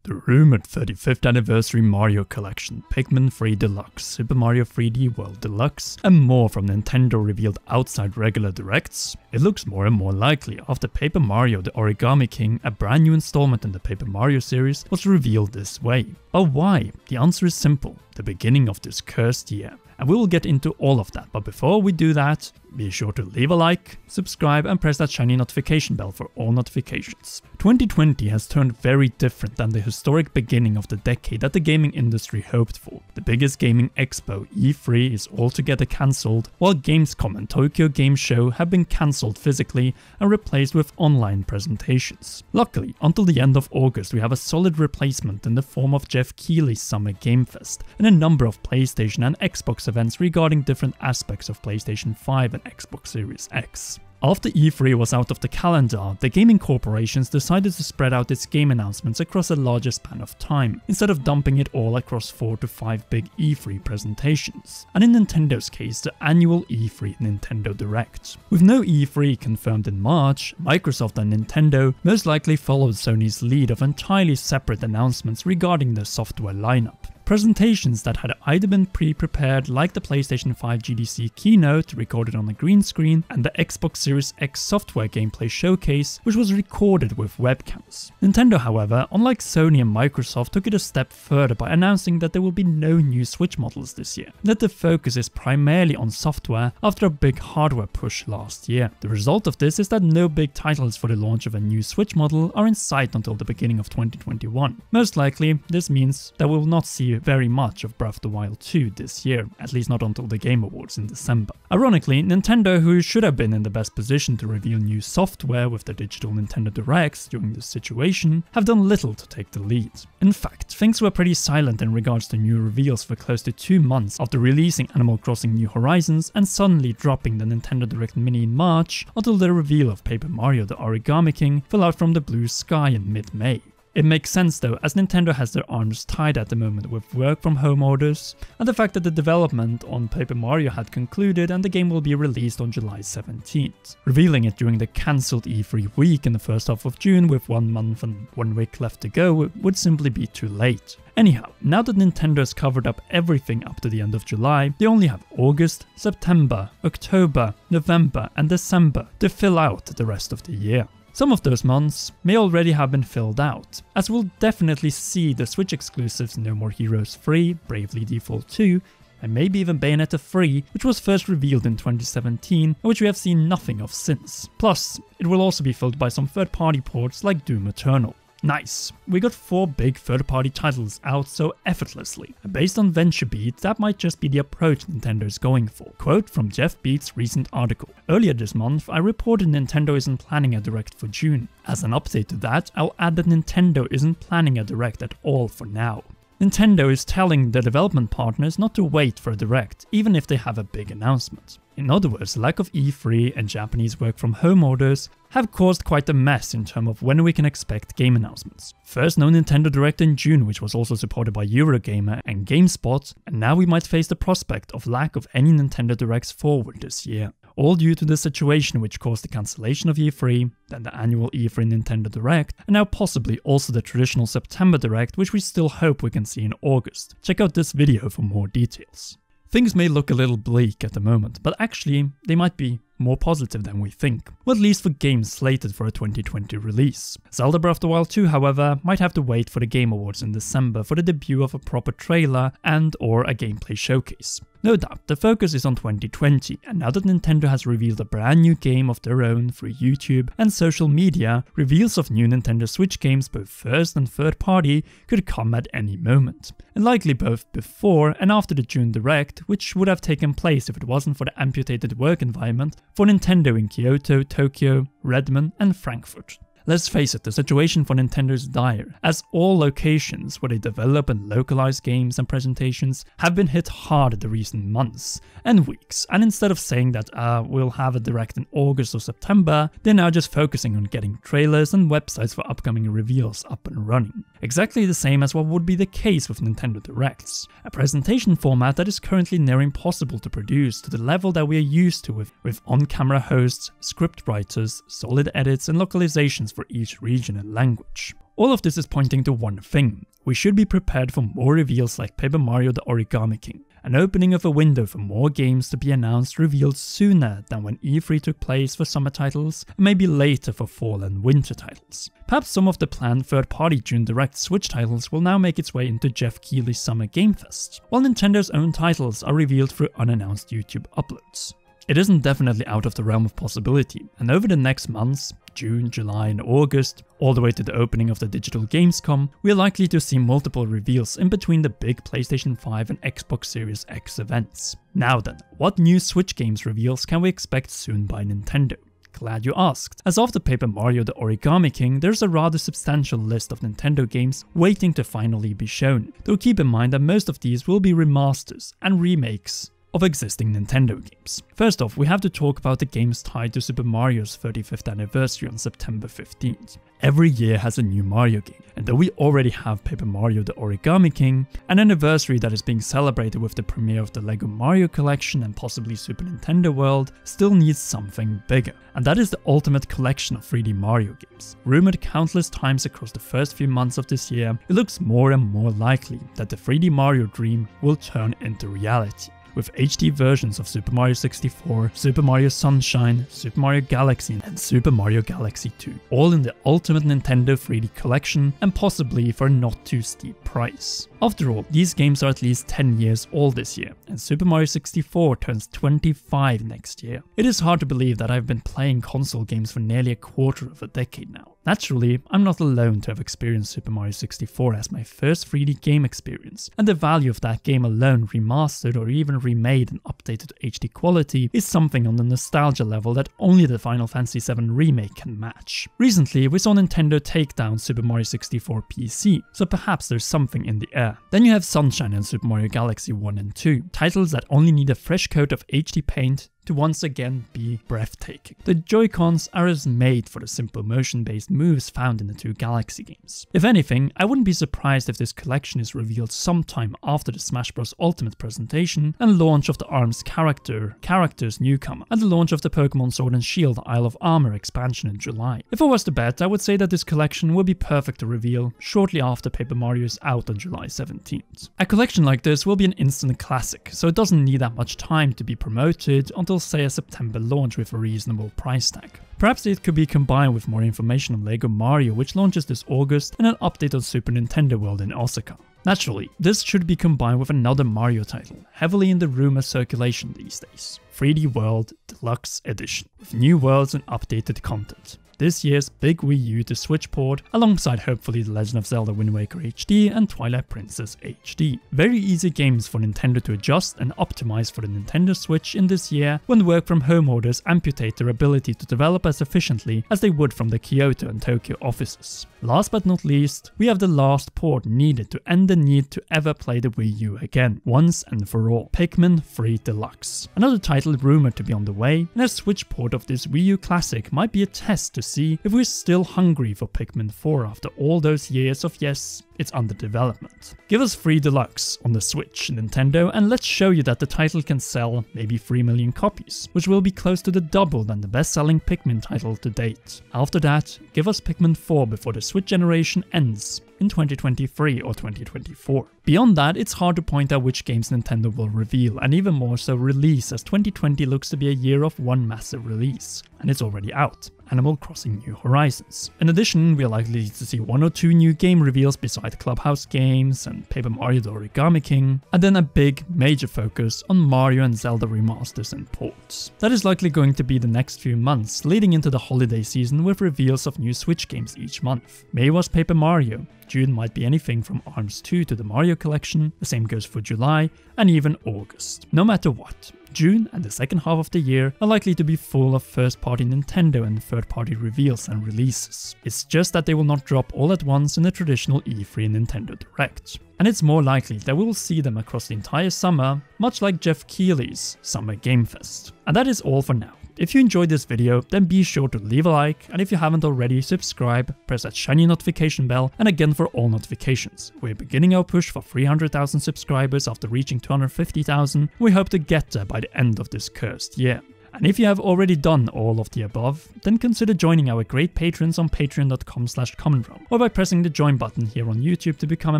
The rumored 35th anniversary Mario collection, Pikmin 3 Deluxe, Super Mario 3D World Deluxe, and more from Nintendo revealed outside regular directs? It looks more and more likely after Paper Mario The Origami King, a brand new installment in the Paper Mario series, was revealed this way. But why? The answer is simple: the beginning of this cursed year. And we will get into all of that, but before we do that, be sure to leave a like, subscribe and press that shiny notification bell for all notifications. 2020 has turned very different than the historic beginning of the decade that the gaming industry hoped for. The biggest gaming expo, E3, is altogether cancelled, while Gamescom and Tokyo Game Show have been cancelled physically and replaced with online presentations. Luckily, until the end of August we have a solid replacement in the form of Jeff Keighley's Summer Game Fest and a number of PlayStation and Xbox events regarding different aspects of PlayStation 5 and Xbox Series X. After E3 was out of the calendar, the gaming corporations decided to spread out its game announcements across a larger span of time, instead of dumping it all across 4 to 5 big E3 presentations, and in Nintendo's case the annual E3 Nintendo Direct. With no E3 confirmed in March, Microsoft and Nintendo most likely followed Sony's lead of entirely separate announcements regarding their software lineup. Presentations that had either been pre-prepared like the PlayStation 5 GDC keynote recorded on a green screen and the Xbox Series X software gameplay showcase which was recorded with webcams. Nintendo, however, unlike Sony and Microsoft, took it a step further by announcing that there will be no new Switch models this year, and that the focus is primarily on software after a big hardware push last year. The result of this is that no big titles for the launch of a new Switch model are in sight until the beginning of 2021. Most likely, this means that we will not see very much of Breath of the Wild 2 this year, at least not until the Game Awards in December. Ironically, Nintendo, who should have been in the best position to reveal new software with the digital Nintendo Directs during this situation, have done little to take the lead. In fact, things were pretty silent in regards to new reveals for close to 2 months after releasing Animal Crossing New Horizons and suddenly dropping the Nintendo Direct Mini in March until the reveal of Paper Mario The Origami King fell out from the blue sky in mid-May. It makes sense though, as Nintendo has their arms tied at the moment with work from home orders, and the fact that the development on Paper Mario had concluded and the game will be released on July 17th. Revealing it during the cancelled E3 week in the first half of June with 1 month and 1 week left to go would simply be too late. Anyhow, now that Nintendo has covered up everything up to the end of July, they only have August, September, October, November and December to fill out the rest of the year. Some of those months may already have been filled out, as we'll definitely see the Switch exclusives No More Heroes 3, Bravely Default 2, and maybe even Bayonetta 3, which was first revealed in 2017 and which we have seen nothing of since. Plus, it will also be filled by some third-party ports like Doom Eternal. Nice, we got 4 big third-party titles out so effortlessly, and based on VentureBeat, that might just be the approach Nintendo is going for. Quote from Jeff Beat's recent article: "Earlier this month, I reported Nintendo isn't planning a Direct for June. As an update to that, I'll add that Nintendo isn't planning a Direct at all for now." Nintendo is telling their development partners not to wait for a Direct, even if they have a big announcement. In other words, the lack of E3 and Japanese work from home orders have caused quite a mess in terms of when we can expect game announcements. First, no Nintendo Direct in June, which was also supported by Eurogamer and GameSpot, and now we might face the prospect of lack of any Nintendo Directs forward this year. All due to the situation which caused the cancellation of E3, then the annual E3 Nintendo Direct, and now possibly also the traditional September Direct, which we still hope we can see in August. Check out this video for more details. Things may look a little bleak at the moment, but actually they might be more positive than we think, well, at least for games slated for a 2020 release. Zelda Breath of the Wild 2, however, might have to wait for the Game Awards in December for the debut of a proper trailer and or a gameplay showcase. No doubt, the focus is on 2020, and now that Nintendo has revealed a brand new game of their own through YouTube and social media, reveals of new Nintendo Switch games, both first and third party, could come at any moment, and likely both before and after the June Direct, which would have taken place if it wasn't for the amputated work environment for Nintendo in Kyoto, Tokyo, Redmond and Frankfurt. Let's face it, the situation for Nintendo is dire, as all locations where they develop and localize games and presentations have been hit hard in the recent months and weeks, and instead of saying that we'll have a Direct in August or September, they're now just focusing on getting trailers and websites for upcoming reveals up and running. Exactly the same as what would be the case with Nintendo Directs, a presentation format that is currently near impossible to produce to the level that we are used to with on-camera hosts, script writers, solid edits and localizations for each region and language. All of this is pointing to one thing: we should be prepared for more reveals like Paper Mario the Origami King, an opening of a window for more games to be announced revealed sooner than when E3 took place for summer titles, and maybe later for fall and winter titles. Perhaps some of the planned third-party June Direct Switch titles will now make its way into Jeff Keighley's Summer Game Fest, while Nintendo's own titles are revealed through unannounced YouTube uploads. It isn't definitely out of the realm of possibility, and over the next months, June, July and August, all the way to the opening of the digital Gamescom, we are likely to see multiple reveals in between the big PlayStation 5 and Xbox Series X events. Now then, what new Switch games reveals can we expect soon by Nintendo? Glad you asked, as after Paper Mario the Origami King, there's a rather substantial list of Nintendo games waiting to finally be shown, though keep in mind that most of these will be remasters and remakes of existing Nintendo games. First off, we have to talk about the games tied to Super Mario's 35th anniversary on September 15th. Every year has a new Mario game, and though we already have Paper Mario the Origami King, an anniversary that is being celebrated with the premiere of the LEGO Mario Collection and possibly Super Nintendo World still needs something bigger, and that is the ultimate collection of 3D Mario games. Rumored countless times across the first few months of this year, it looks more and more likely that the 3D Mario dream will turn into reality, with HD versions of Super Mario 64, Super Mario Sunshine, Super Mario Galaxy and Super Mario Galaxy 2, all in the ultimate Nintendo 3D collection and possibly for a not too steep price. After all, these games are at least 10 years old this year, and Super Mario 64 turns 25 next year. It is hard to believe that I've been playing console games for nearly a quarter of a decade now. Naturally, I'm not alone to have experienced Super Mario 64 as my first 3D game experience, and the value of that game alone, remastered or even remade and updated to HD quality, is something on the nostalgia level that only the Final Fantasy VII Remake can match. Recently, we saw Nintendo take down Super Mario 64 PC, so perhaps there's something in the air. Then you have Sunshine and Super Mario Galaxy 1 and 2, titles that only need a fresh coat of HD paint to once again be breathtaking. The Joy-Cons are as made for the simple motion-based moves found in the two Galaxy games. If anything, I wouldn't be surprised if this collection is revealed sometime after the Smash Bros. Ultimate presentation and launch of the ARMS characters newcomer, and the launch of the Pokemon Sword and Shield Isle of Armor expansion in July. If I was to bet, I would say that this collection will be perfect to reveal shortly after Paper Mario is out on July 17th. A collection like this will be an instant classic, so it doesn't need that much time to be promoted until say a September launch with a reasonable price tag. Perhaps it could be combined with more information on LEGO Mario, which launches this August, and an update on Super Nintendo World in Osaka. Naturally, this should be combined with another Mario title, heavily in the rumor circulation these days, 3D World Deluxe Edition, with new worlds and updated content. This year's big Wii U to Switch port, alongside hopefully The Legend of Zelda Wind Waker HD and Twilight Princess HD. Very easy games for Nintendo to adjust and optimize for the Nintendo Switch in this year, when work from home orders amputate their ability to develop as efficiently as they would from the Kyoto and Tokyo offices. Last but not least, we have the last port needed to end the need to ever play the Wii U again, once and for all: Pikmin 3 Deluxe. Another title rumored to be on the way, and a Switch port of this Wii U classic might be a test to see if we're still hungry for Pikmin 4 after all those years of yes, it's under development. Give us 3 Deluxe on the Switch, Nintendo, and let's show you that the title can sell maybe 3 million copies, which will be close to the double than the best-selling Pikmin title to date. After that, give us Pikmin 4 before the Switch generation ends in 2023 or 2024. Beyond that, it's hard to point out which games Nintendo will reveal, and even more so release, as 2020 looks to be a year of one massive release, and it's already out: Animal Crossing New Horizons. In addition, we are likely to see 1 or 2 new game reveals beside Clubhouse games and Paper Mario the Origami King, and then a big, major focus on Mario and Zelda remasters and ports. That is likely going to be the next few months, leading into the holiday season with reveals of new Switch games each month. May was Paper Mario, June might be anything from ARMS 2 to the Mario Collection, the same goes for July, and even August. No matter what, June and the second half of the year are likely to be full of first-party Nintendo and third-party reveals and releases. It's just that they will not drop all at once in the traditional E3 Nintendo Direct. And it's more likely that we will see them across the entire summer, much like Jeff Keighley's Summer Game Fest. And that is all for now. If you enjoyed this video, then be sure to leave a like, and if you haven't already, subscribe, press that shiny notification bell, and again for all notifications. We're beginning our push for 300,000 subscribers after reaching 250,000. We hope to get there by the end of this cursed year. And if you have already done all of the above, then consider joining our great patrons on patreon.com/commonrealm, or by pressing the join button here on YouTube to become a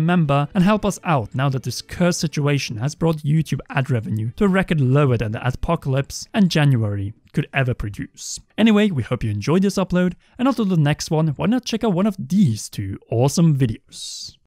member and help us out now that this cursed situation has brought YouTube ad revenue to a record lower than the adpocalypse and January could ever produce. Anyway, we hope you enjoyed this upload, and until the next one, why not check out one of these two awesome videos.